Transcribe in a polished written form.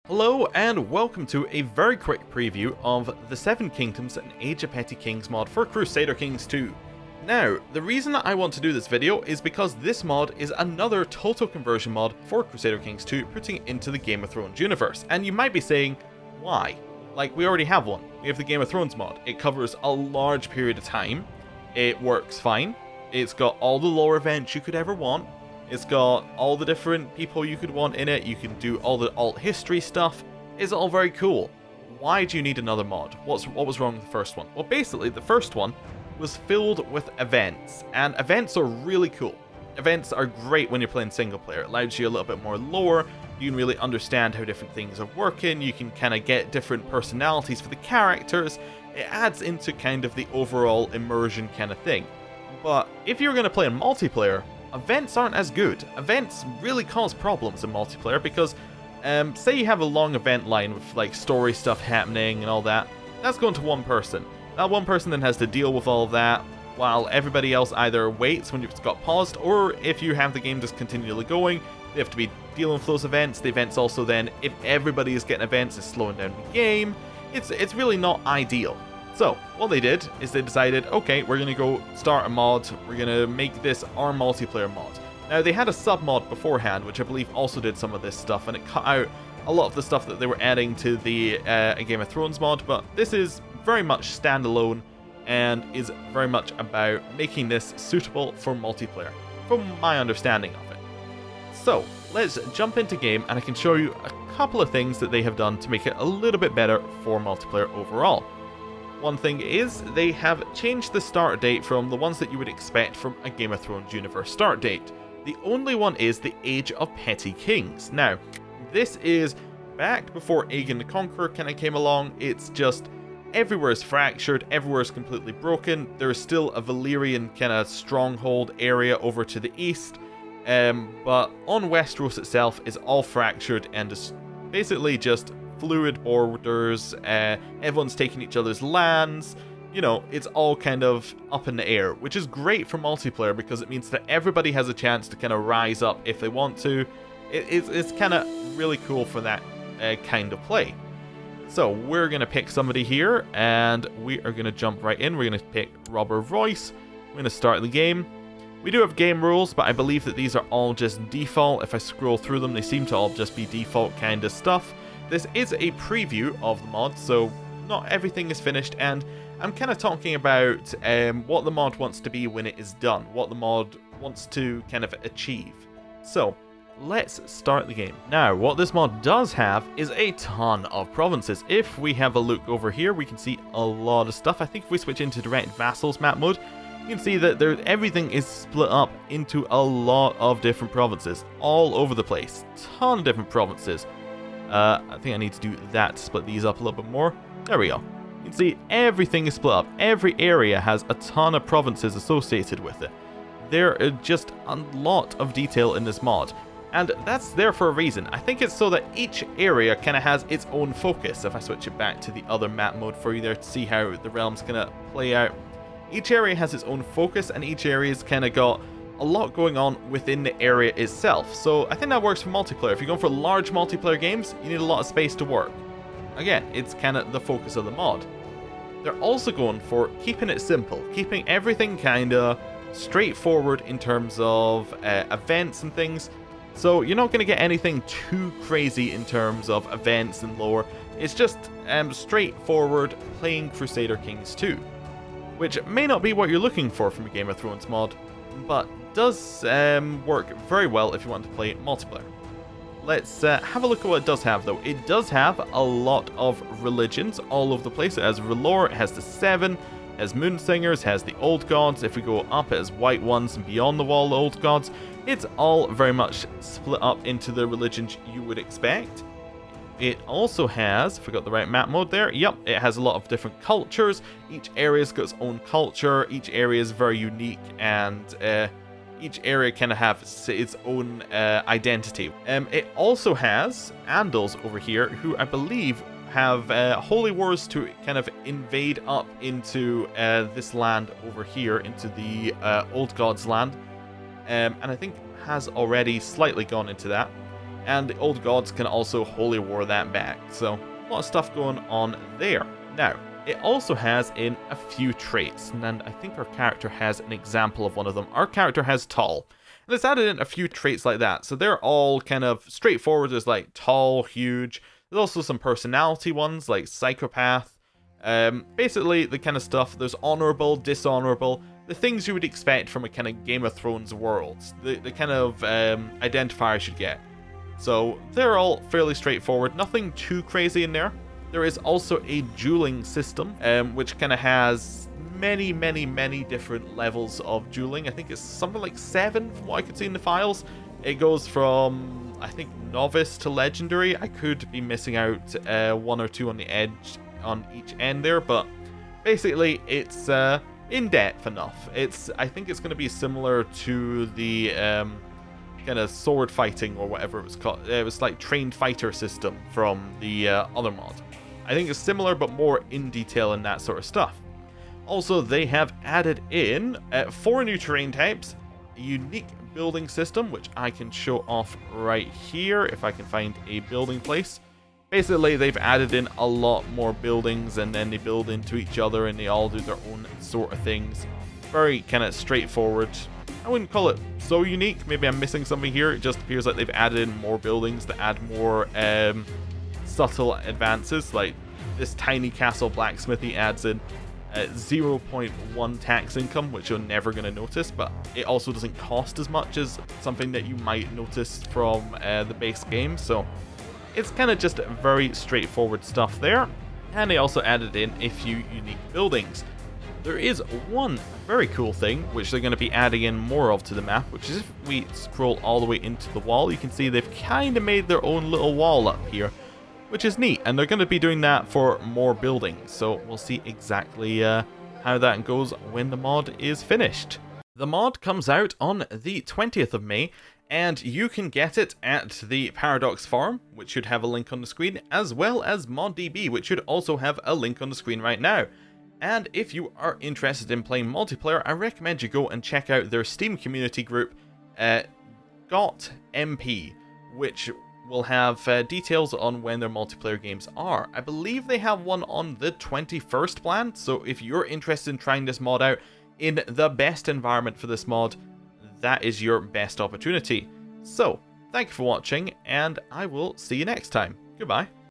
Hello and welcome to a very quick preview of the Seven Kingdoms and Age of Petty Kings mod for Crusader Kings 2. Now, the reason that I want to do this video is because this mod is another total conversion mod for Crusader Kings 2, putting it into the Game of Thrones universe. And you might be saying, why? Like, we already have one. We have the Game of Thrones mod. It covers a large period of time. It works fine. It's got all the lore events you could ever want. It's got all the different people you could want in it. You can do all the alt history stuff. It's all very cool. Why do you need another mod? What was wrong with the first one? Well, basically, the first one was filled with events, and events are really cool. Events are great when you're playing single player. It allows you a little bit more lore. You can really understand how different things are working. You can kind of get different personalities for the characters. It adds into kind of the overall immersion kind of thing. But if you're going to play in multiplayer, events aren't as good. Events really cause problems in multiplayer because, say you have a long event line with like story stuff happening and all that, that's going to one person. That one person then has to deal with all of that, while everybody else either waits when it's got paused, or if you have the game just continually going, they have to be dealing with those events. The events also then, if everybody is getting events, is slowing down the game. It's really not ideal. So, what they did is they decided, okay, we're going to go start a mod, we're going to make this our multiplayer mod. Now, they had a sub-mod beforehand, which I believe also did some of this stuff, and it cut out a lot of the stuff that they were adding to the Game of Thrones mod, but this is very much standalone, and is very much about making this suitable for multiplayer, from my understanding of it. So, let's jump into game, and I can show you a couple of things that they have done to make it a little bit better for multiplayer overall. One thing is, they have changed the start date from the ones that you would expect from a Game of Thrones universe start date. The only one is the Age of Petty Kings. Now, this is back before Aegon the Conqueror kind of came along. It's just, everywhere is fractured, everywhere is completely broken. There is still a Valyrian kind of stronghold area over to the east, but on Westeros itself is all fractured and is basically just fluid borders, everyone's taking each other's lands, you know, it's all kind of up in the air, which is great for multiplayer because it means that everybody has a chance to kind of rise up if they want to. It's kind of really cool for that kind of play. So we're going to pick somebody here, and we are going to jump right in. We're going to pick Robert Royce. We're going to start the game. We do have game rules, but I believe that these are all just default. If I scroll through them, they seem to all just be default kind of stuff. This is a preview of the mod, so not everything is finished, and I'm kind of talking about what the mod wants to be when it is done, what the mod wants to kind of achieve. So, let's start the game. Now, what this mod does have is a ton of provinces. If we have a look over here, we can see a lot of stuff. I think if we switch into Direct Vassals map mode, you can see that everything is split up into a lot of different provinces, all over the place. Ton of different provinces. I think I need to do that to split these up a little bit more. There we go. You can see everything is split up. Every area has a ton of provinces associated with it. There is just a lot of detail in this mod, and that's there for a reason. I think it's so that each area kind of has its own focus. If I switch it back to the other map mode for you there to see how the realm's going to play out. Each area has its own focus, and each area's kind of got a lot going on within the area itself. So I think that works for multiplayer. If you're going for large multiplayer games, you need a lot of space to work. Again, it's kind of the focus of the mod. They're also going for keeping it simple, keeping everything kind of straightforward in terms of events and things. So you're not going to get anything too crazy in terms of events and lore. It's just straightforward playing Crusader Kings 2, which may not be what you're looking for from a Game of Thrones mod, but does work very well if you want to play multiplayer. Let's have a look at what it does have, though. It does have a lot of religions all over the place. It has R'hllor, it has the Seven, it has Moonsingers, it has the Old Gods. If we go up, it has White Ones and Beyond the Wall Old Gods. It's all very much split up into the religions you would expect. It also has, if we got the right map mode there, yep, it has a lot of different cultures. Each area's got its own culture, each area is very unique, and each area kind of has its own identity. It also has Andals over here, who I believe have holy wars to kind of invade up into this land over here, into the Old Gods land, and I think has already slightly gone into that. and the old gods can also holy war that back. So a lot of stuff going on there. Now, it also has in a few traits, and I think our character has an example of one of them. Our character has tall, and it's added in a few traits like that. So they're all kind of straightforward. There's like tall, huge. There's also some personality ones like psychopath. Basically the kind of stuff. There's honorable, dishonorable, the things you would expect from a kind of Game of Thrones world. The kind of identifiers you get. So they're all fairly straightforward. Nothing too crazy in there. There is also a dueling system, which kind of has many different levels of dueling. I think it's something like 7 from what I could see in the files. It goes from, I think, novice to legendary. I could be missing out 1 or 2 on the edge on each end there, but basically it's in depth enough. I think it's going to be similar to the kind of sword fighting or whatever it was called. It was like trained fighter system from the other mod. I think it's similar but more in detail in that sort of stuff. Also, they have added in 4 new terrain types, a unique building system, which I can show off right here if I can find a building place. Basically, they've added in a lot more buildings, and then they build into each other, and they all do their own sort of things. Very kind of straightforward. I wouldn't call it so unique. Maybe I'm missing something here. It just appears like they've added in more buildings to add more subtle advances. Like this tiny castle blacksmithy adds in 0.1 tax income, which you're never going to notice, but it also doesn't cost as much as something that you might notice from the base game. So it's kind of just very straightforward stuff there. And they also added in a few unique buildings. There is one very cool thing which they're going to be adding in more of to the map, which is if we scroll all the way into the wall, you can see they've kind of made their own little wall up here, which is neat, and they're going to be doing that for more buildings. So we'll see exactly how that goes when the mod is finished. The mod comes out on the 20th of May, and you can get it at the Paradox Forum, which should have a link on the screen, as well as ModDB, which should also have a link on the screen right now. And if you are interested in playing multiplayer, I recommend you go and check out their Steam community group, GotMP, which will have details on when their multiplayer games are. I believe they have one on the 21st planned, so if you're interested in trying this mod out in the best environment for this mod, that is your best opportunity. So, thank you for watching, and I will see you next time. Goodbye.